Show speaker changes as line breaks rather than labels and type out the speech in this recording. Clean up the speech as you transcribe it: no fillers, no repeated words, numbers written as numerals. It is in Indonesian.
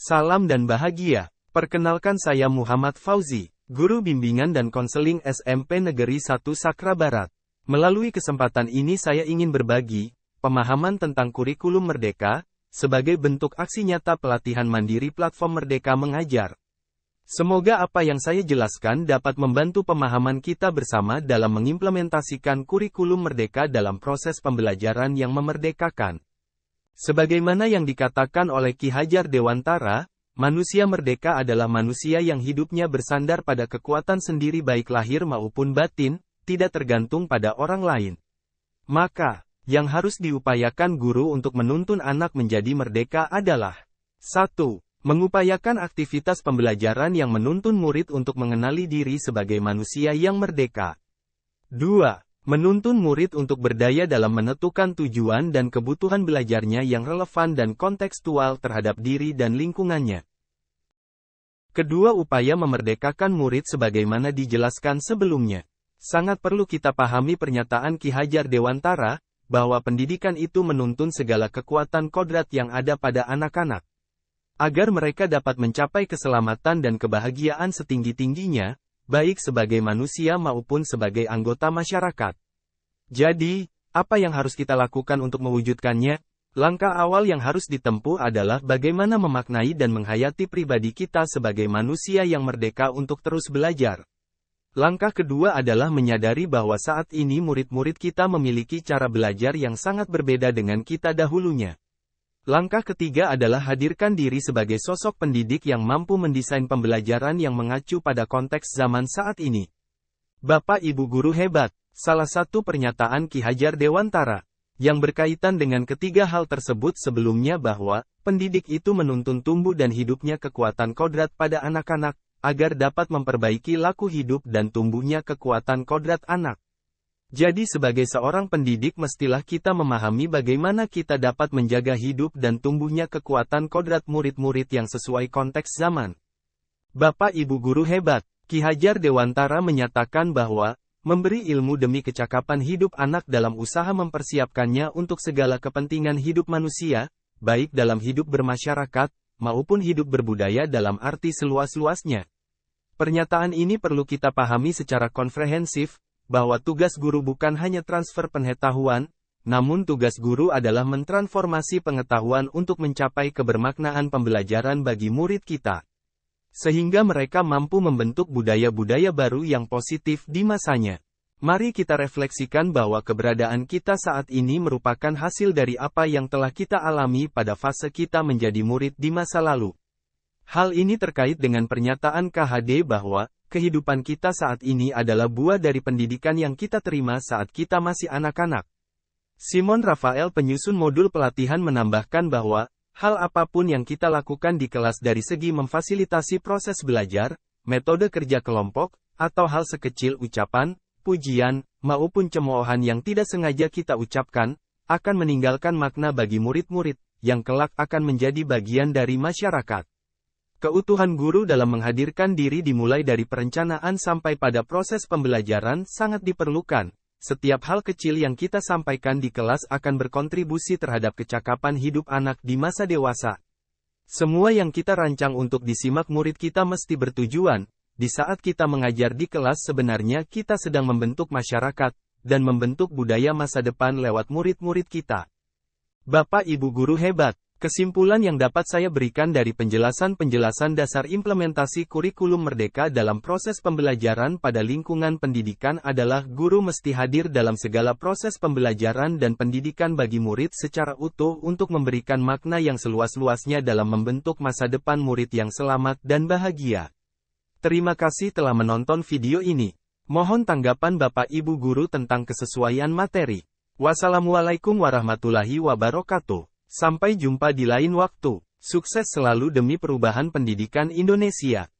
Salam dan bahagia. Perkenalkan saya Muhammad Fauzi, Guru Bimbingan dan Konseling SMP Negeri 1 Sakra Barat. Melalui kesempatan ini saya ingin berbagi pemahaman tentang kurikulum Merdeka, sebagai bentuk aksi nyata pelatihan mandiri platform Merdeka Mengajar. Semoga apa yang saya jelaskan dapat membantu pemahaman kita bersama dalam mengimplementasikan kurikulum Merdeka dalam proses pembelajaran yang memerdekakan. Sebagaimana yang dikatakan oleh Ki Hajar Dewantara, manusia merdeka adalah manusia yang hidupnya bersandar pada kekuatan sendiri baik lahir maupun batin, tidak tergantung pada orang lain. Maka, yang harus diupayakan guru untuk menuntun anak menjadi merdeka adalah 1. Mengupayakan aktivitas pembelajaran yang menuntun murid untuk mengenali diri sebagai manusia yang merdeka. 2. Menuntun murid untuk berdaya dalam menentukan tujuan dan kebutuhan belajarnya yang relevan dan kontekstual terhadap diri dan lingkungannya. Kedua, upaya memerdekakan murid sebagaimana dijelaskan sebelumnya. Sangat perlu kita pahami pernyataan Ki Hajar Dewantara, bahwa pendidikan itu menuntun segala kekuatan kodrat yang ada pada anak-anak, agar mereka dapat mencapai keselamatan dan kebahagiaan setinggi-tingginya, baik sebagai manusia maupun sebagai anggota masyarakat. Jadi, apa yang harus kita lakukan untuk mewujudkannya? Langkah awal yang harus ditempuh adalah bagaimana memaknai dan menghayati pribadi kita sebagai manusia yang merdeka untuk terus belajar. Langkah kedua adalah menyadari bahwa saat ini murid-murid kita memiliki cara belajar yang sangat berbeda dengan kita dahulunya. Langkah ketiga adalah hadirkan diri sebagai sosok pendidik yang mampu mendesain pembelajaran yang mengacu pada konteks zaman saat ini. Bapak Ibu guru hebat, salah satu pernyataan Ki Hajar Dewantara, yang berkaitan dengan ketiga hal tersebut sebelumnya bahwa, pendidik itu menuntun tumbuh dan hidupnya kekuatan kodrat pada anak-anak, agar dapat memperbaiki laku hidup dan tumbuhnya kekuatan kodrat anak. Jadi sebagai seorang pendidik mestilah kita memahami bagaimana kita dapat menjaga hidup dan tumbuhnya kekuatan kodrat murid-murid yang sesuai konteks zaman. Bapak Ibu guru hebat, Ki Hajar Dewantara menyatakan bahwa, memberi ilmu demi kecakapan hidup anak dalam usaha mempersiapkannya untuk segala kepentingan hidup manusia, baik dalam hidup bermasyarakat, maupun hidup berbudaya dalam arti seluas-luasnya. Pernyataan ini perlu kita pahami secara komprehensif, bahwa tugas guru bukan hanya transfer pengetahuan, namun tugas guru adalah mentransformasi pengetahuan untuk mencapai kebermaknaan pembelajaran bagi murid kita, sehingga mereka mampu membentuk budaya-budaya baru yang positif di masanya. Mari kita refleksikan bahwa keberadaan kita saat ini merupakan hasil dari apa yang telah kita alami pada fase kita menjadi murid di masa lalu. Hal ini terkait dengan pernyataan KHD bahwa, kehidupan kita saat ini adalah buah dari pendidikan yang kita terima saat kita masih anak-anak. Simon Rafael, penyusun modul pelatihan, menambahkan bahwa, hal apapun yang kita lakukan di kelas dari segi memfasilitasi proses belajar, metode kerja kelompok, atau hal sekecil ucapan, pujian, maupun cemoohan yang tidak sengaja kita ucapkan, akan meninggalkan makna bagi murid-murid, yang kelak akan menjadi bagian dari masyarakat. Keutuhan guru dalam menghadirkan diri dimulai dari perencanaan sampai pada proses pembelajaran sangat diperlukan. Setiap hal kecil yang kita sampaikan di kelas akan berkontribusi terhadap kecakapan hidup anak di masa dewasa. Semua yang kita rancang untuk disimak murid kita mesti bertujuan. Di saat kita mengajar di kelas sebenarnya kita sedang membentuk masyarakat, dan membentuk budaya masa depan lewat murid-murid kita. Bapak Ibu guru hebat, kesimpulan yang dapat saya berikan dari penjelasan-penjelasan dasar implementasi kurikulum Merdeka dalam proses pembelajaran pada lingkungan pendidikan adalah guru mesti hadir dalam segala proses pembelajaran dan pendidikan bagi murid secara utuh untuk memberikan makna yang seluas-luasnya dalam membentuk masa depan murid yang selamat dan bahagia. Terima kasih telah menonton video ini. Mohon tanggapan Bapak Ibu guru tentang kesesuaian materi. Wassalamualaikum warahmatullahi wabarakatuh. Sampai jumpa di lain waktu. Sukses selalu demi perubahan pendidikan Indonesia.